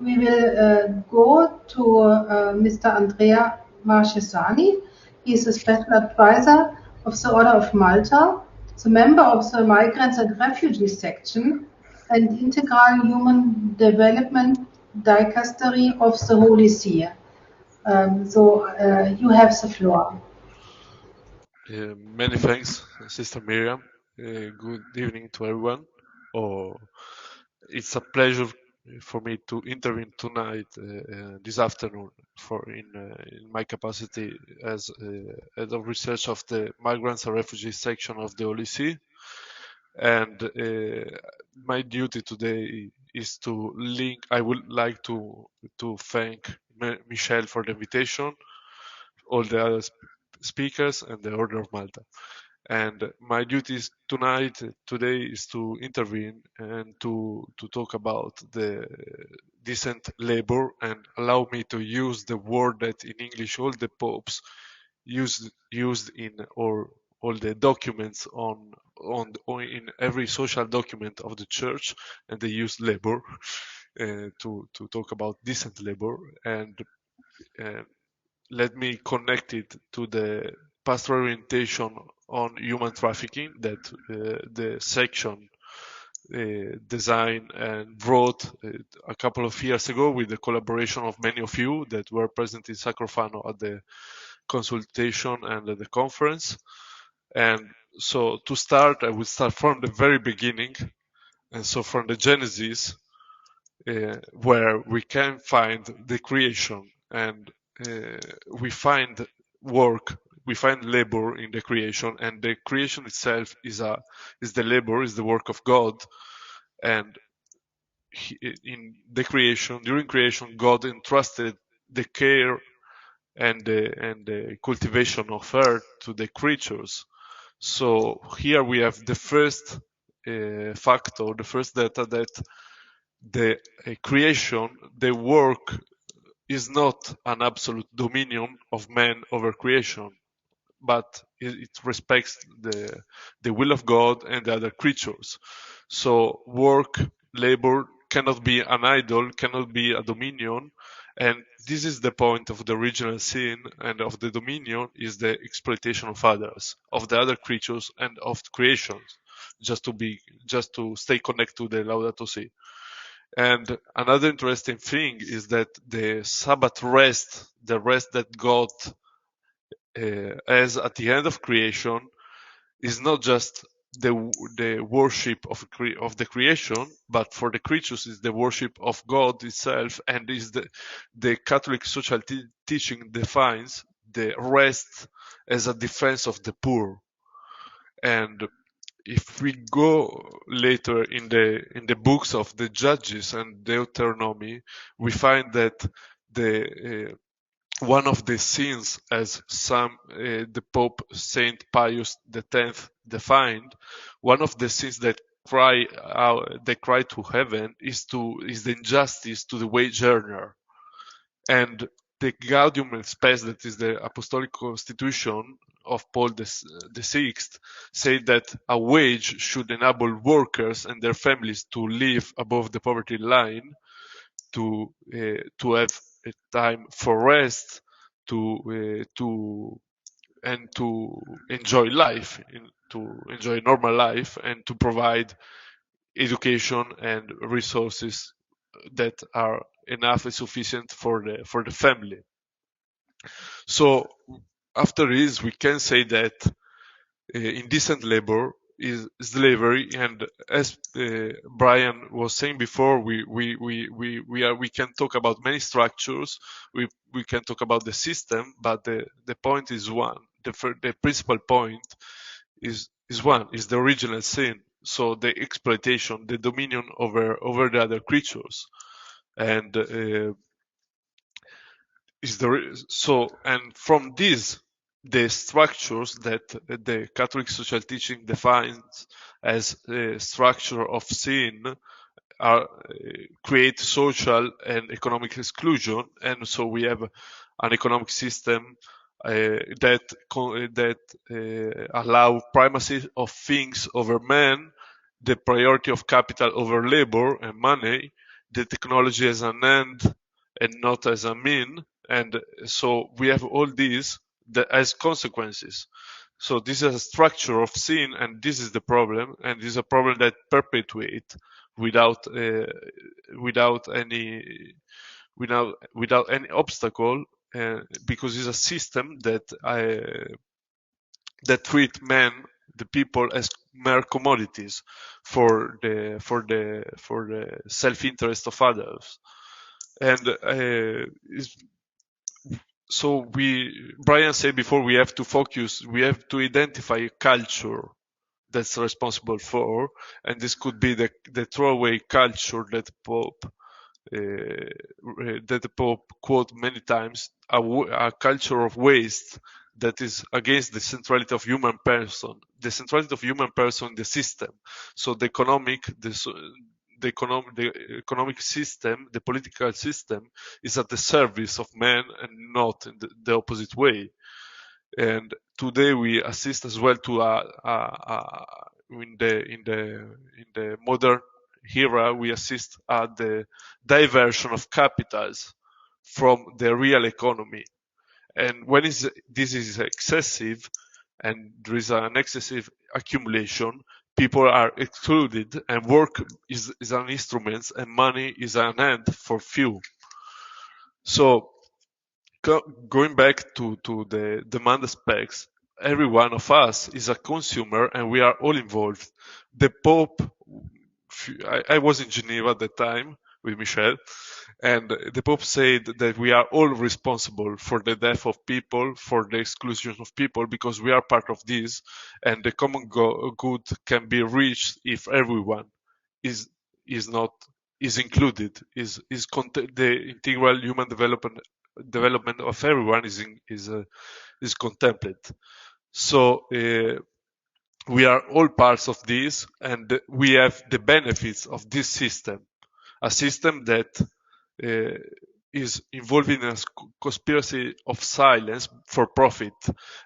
we will go to Mr. Andrea Marchesani. He is a special advisor of the Order of Malta, the member of the Migrants and Refugees section, and integral human development dicastery of the Holy See. You have the floor. Many thanks, Sister Miriam. Good evening to everyone. It's a pleasure for me to intervene tonight, this afternoon, in my capacity as head of research of the Migrants and Refugees section of the OLC. And my duty today is to link. I would like to thank Michelle for the invitation, all the other speakers, and the Order of Malta. And my duties today is to intervene and to talk about the decent labor, and allow me to use the word that in English all the popes used in or all the documents on in every social document of the church, and they use labor to talk about decent labor. And let me connect it to the pastoral orientation on human trafficking that the section designed and wrote a couple of years ago with the collaboration of many of you that were present in Sacrofano at the consultation and at the conference. And so to start, I will start from the very beginning. And so from the Genesis, where we can find the creation, and we find work, we find labor in the creation, and the creation itself is the labor, is the work of God. And in the creation, during creation, God entrusted the care and the cultivation of earth to the creatures. So here we have the first factor, the first data, that the creation, the work, is not an absolute dominion of man over creation, but it respects the will of God and the other creatures. So work, labor cannot be an idol, cannot be a dominion, and this is the point of the original sin and of the dominion, is the exploitation of others, of the other creatures and of creation. Just to stay connected to the Laudato And another interesting thing is that the Sabbath rest, the rest that God has at the end of creation, is not just the worship of the creation, but for the creatures is the worship of God itself, and is the Catholic social teaching defines the rest as a defense of the poor. And if we go later in the books of the Judges and Deuteronomy, we find that the one of the sins, as the Pope Saint Pius X defined, one of the sins that cry to heaven is the injustice to the wage earner. And the Gaudium et Spes, that is the Apostolic Constitution of Paul VI, say that a wage should enable workers and their families to live above the poverty line, to have a time for rest, to enjoy life, to enjoy normal life, and to provide education and resources that are enough and sufficient for the family. So after this, we can say that indecent labor is slavery, and as Brian was saying before, we can talk about many structures, we can talk about the system, but the point is one. The principal point is the original sin. So the exploitation, the dominion over the other creatures, and and from this, the structures that the Catholic social teaching defines as a structure of sin create social and economic exclusion, and so we have an economic system that allow primacy of things over man, the priority of capital over labor and money, the technology as an end and not as a mean. And so we have all these as consequences. So this is a structure of sin, and this is the problem, and this is a problem that perpetuates without without any obstacle, because it's a system that treat men, the people, as mere commodities for the self-interest of others. And so Brian said before, we have to identify a culture that's responsible for, and this could be the throwaway culture that the Pope quote many times, a culture of waste that is against the centrality of human person, the centrality of human person in the system. So the economic system, the political system, is at the service of man and not in the opposite way. And today we assist as well to in the modern era, we assist at the diversion of capitals from the real economy. And when this is excessive, and there is an excessive accumulation, people are excluded, and work is an instrument, and money is an end for few. So going back to the demand aspects, every one of us is a consumer, and we are all involved. The Pope, I was in Geneva at the time with Michel, and the Pope said that we are all responsible for the death of people, for the exclusion of people, because we are part of this, and the common good can be reached if everyone is not is included, the integral human development of everyone is contemplated. So we are all parts of this, and we have the benefits of this system, a system that is involved in a conspiracy of silence for profit.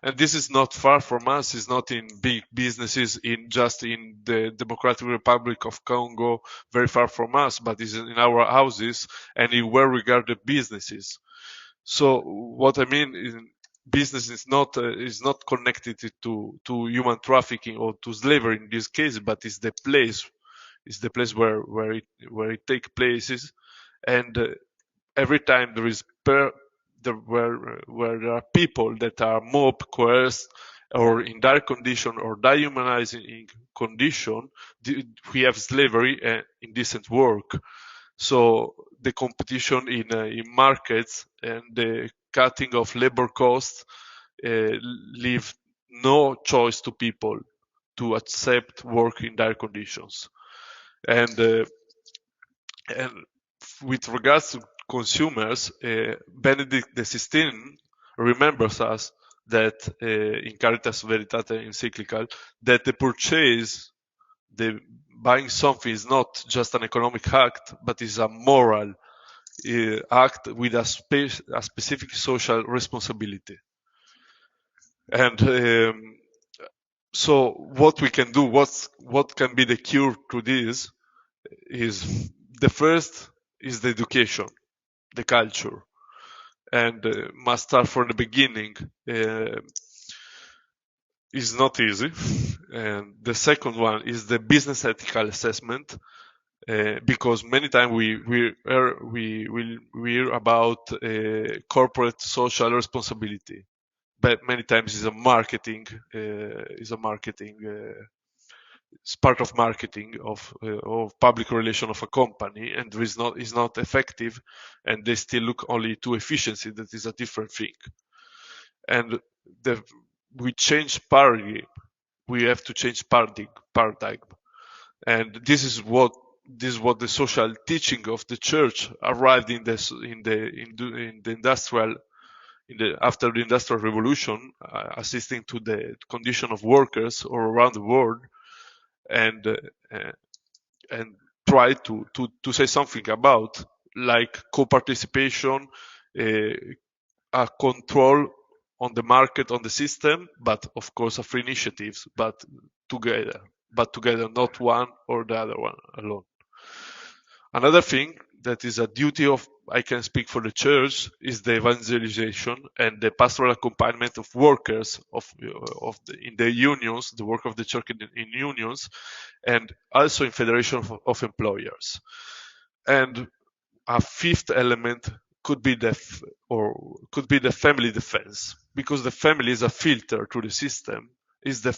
And this is not far from us. It's not in big businesses just in the Democratic Republic of Congo, very far from us, but is in our houses and in well-regarded businesses. So what I mean is, business is not connected to human trafficking or to slavery in this case, but is the place where it takes places. And every time there is where there are people that are mobbed, coerced, or in dire condition or dehumanizing condition, we have slavery and indecent work. So the competition in markets and the cutting of labor costs leave no choice to people to accept work in dire conditions. And with regards to consumers, Benedict XVI remembers us that in Caritas Veritate encyclical, that the purchase, the buying something, is not just an economic act, but is a moral act with a specific social responsibility. And so what we can do, what can be the cure to this, is the first is the education, the culture, and must start from the beginning. Is not easy. And the second one is the business ethical assessment, because many times we hear about corporate social responsibility, but many times is a marketing it's part of marketing of public relation of a company, and there is not effective, and they still look only to efficiency. That is a different thing. And we change paradigm. We have to change paradigm, and this is what the social teaching of the church arrived in the industrial after the industrial revolution, assisting to the condition of workers all around the world, and try to say something about, like, co-participation, a control on the market, on the system, but of course a free initiatives, but together, not one or the other one alone. Another thing that is a duty of, I can speak for the church, is the evangelization and the pastoral accompaniment of workers in the unions, the work of the church in unions, and also in federation of employers. And a fifth element could be the family defense, because the family is a filter to the system, is the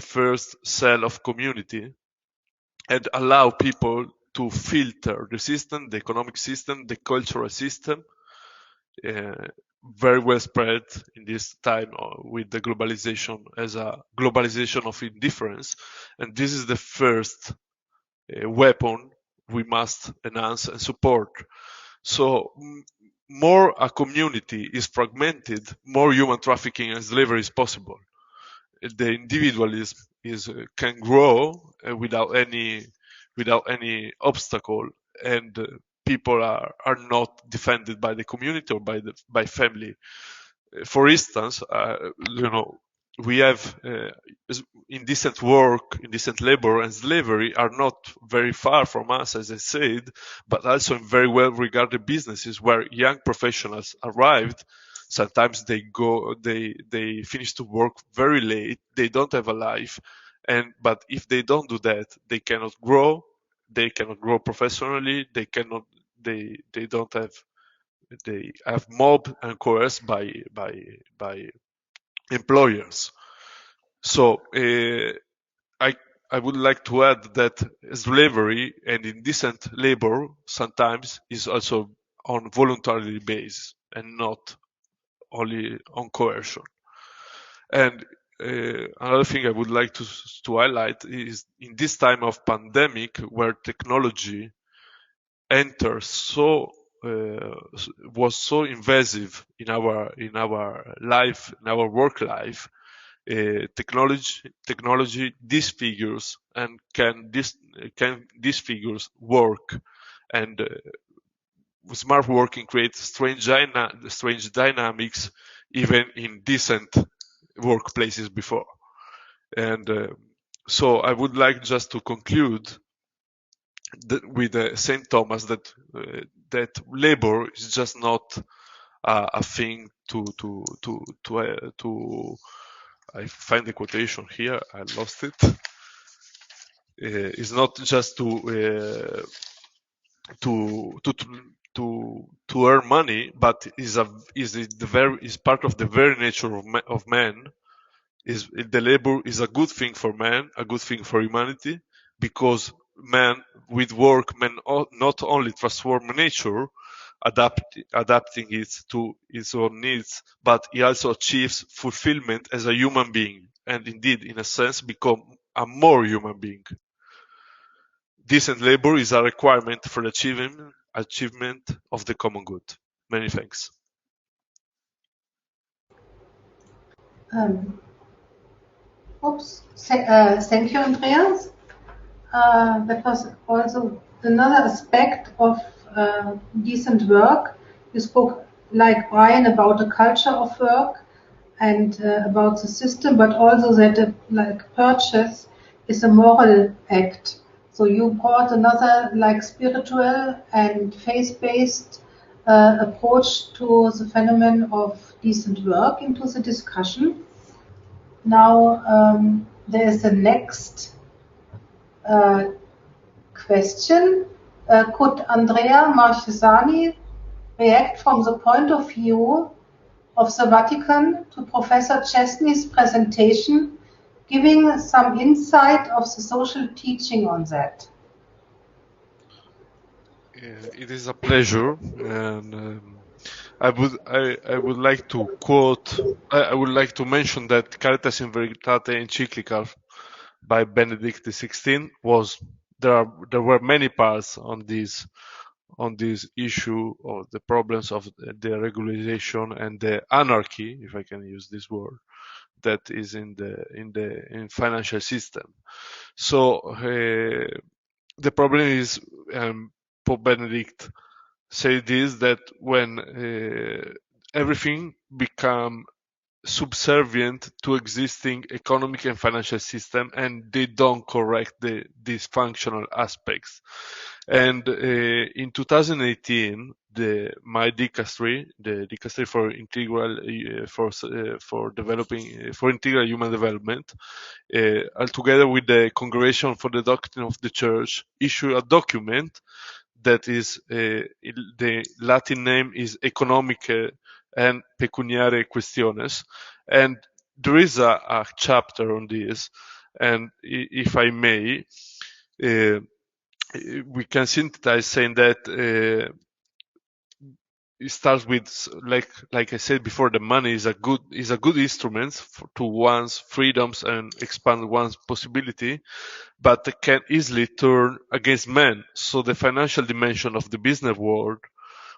first cell of community, and allow people to filter the system, the economic system, the cultural system, very well spread in this time with the globalization as a globalization of indifference. And this is the first weapon we must enhance and support. So more a community is fragmented, more human trafficking and slavery is possible. The individualism can grow without any obstacle, and people are not defended by the community or by family. For instance, we have indecent work, indecent labor, and slavery are not very far from us, as I said, but also in very well regarded businesses where young professionals arrived. Sometimes they finish to work very late. They don't have a life, but if they don't do that, they cannot grow. They cannot grow professionally. They have mobbed and coerced by employers. So I would like to add that slavery and indecent labor sometimes is also on voluntary basis and not only on coercion. And another thing I would like to highlight is in this time of pandemic, where technology was so invasive in our life, in our work life. Technology disfigures and can disfigures work, and smart working creates strange dynamics even in decent workplaces before. And so I would like just to conclude with Saint Thomas that labor is just not a thing to I find the quotation here. I lost it. It's not just to earn money, but is part of the very nature of man. The labor is a good thing for man, a good thing for humanity, because man with work not only transform nature, adapting it to its own needs, but he also achieves fulfillment as a human being, and indeed, in a sense, become a more human being. Decent labor is a requirement for the achievement of the common good. Many thanks. Thank you, Andreas. That was also another aspect of decent work. You spoke, like Brian, about the culture of work and about the system, but also that purchase is a moral act. So you brought another spiritual and faith-based approach to the phenomenon of decent work into the discussion. Now there is the next question. Could Andrea Marchesani react from the point of view of the Vatican to Professor Chesney's presentation, giving some insight of the social teaching on that? It is a pleasure, and I would like to quote. I would like to mention that Caritas in Veritate encyclical by Benedict XVI there were many parts on this issue of the problems of the regularization and the anarchy, if I can use this word, that is in financial system. So the problem is, Pope Benedict said this, that when everything become subservient to existing economic and financial system, and they don't correct the dysfunctional aspects. And in 2018, my dicastery, the dicastery for integral for developing for integral human development, together with the Congregation for the Doctrine of the Church, issued a document that is the Latin name is Economiche and Pecuniarie Questiones, and there is a chapter on this. And if I may, we can synthesize saying that it starts with like I said before, the money is a good instrument to one's freedoms and expand one's possibility, but it can easily turn against men. So the financial dimension of the business world,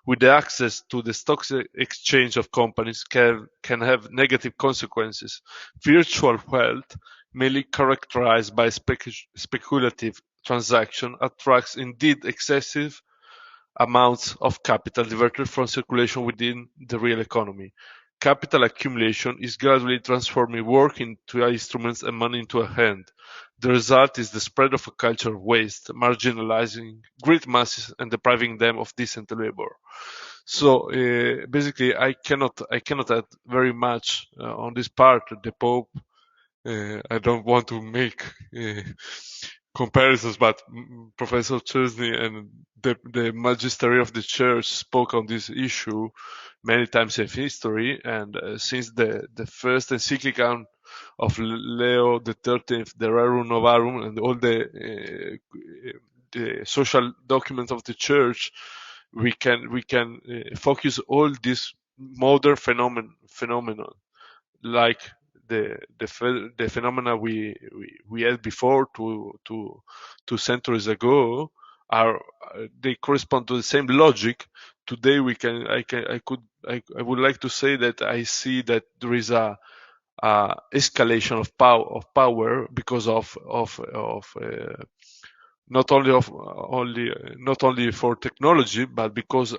with the access to the stock exchange of companies, can have negative consequences. Virtual wealth, mainly characterized by speculative transaction, attracts indeed excessive amounts of capital diverted from circulation within the real economy. Capital accumulation is gradually transforming work into instruments and money into a hand. The result is the spread of a culture of waste, marginalizing great masses and depriving them of decent labor. So basically, I cannot add very much on this part. The Pope, I don't want to make comparisons, but Professor Chesney and the Magistery of the Church spoke on this issue many times in history, and since the first encyclical of Leo the 13th, the Rerum Novarum, and all the social documents of the Church, we can focus all this modern phenomenon, like the phenomena we had before 2 centuries ago, are they correspond to the same logic. Today I would like to say that I see that there is a escalation of power because of not only for technology, but because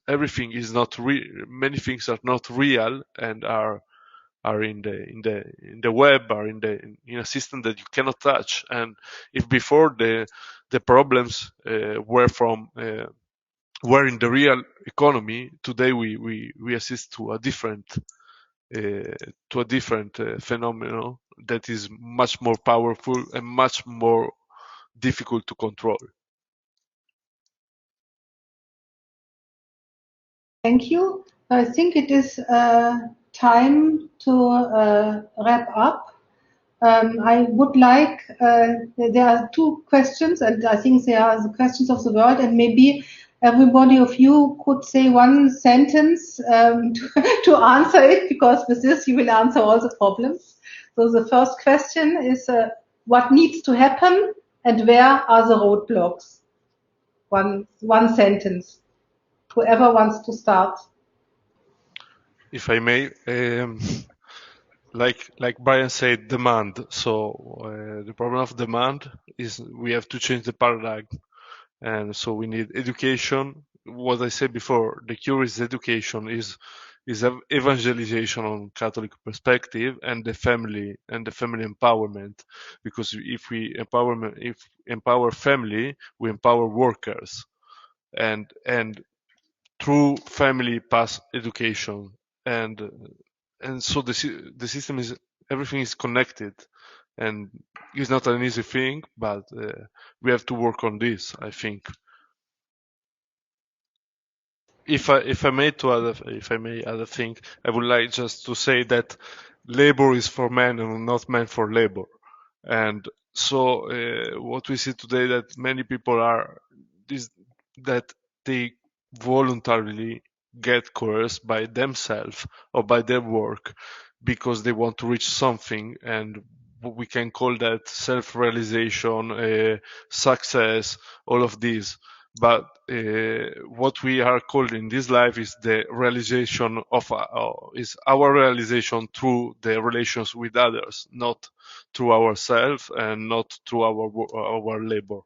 everything is not many things are not real and are in the web, are in a system that you cannot touch. And if before the problems were in the real economy, today we assist to a different phenomenon that is much more powerful and much more difficult to control. Thank you. I think it is time to wrap up. I would like, there are two questions, and I think they are the questions of the world, and maybe everybody of you could say one sentence to answer it, because with this you will answer all the problems. So the first question is, what needs to happen and where are the roadblocks? One sentence. Whoever wants to start. If I may, like Brian said, demand. So the problem of demand is we have to change the paradigm, and so we need education. What I said before, the cure is education, is evangelization on Catholic perspective, and the family empowerment. Because if we empower family, we empower workers, and through family pass education, and so the system is, everything is connected, and it's not an easy thing, but we have to work on this, I think. If I may add a thing, I would like just to say that labor is for men and not men for labor. And so what we see today, that many people are that they voluntarily get coerced by themselves or by their work because they want to reach something, and we can call that self-realization, success, all of these. But what we are called in this life is the realization of is our realization through the relations with others, not through ourselves and not through our labor.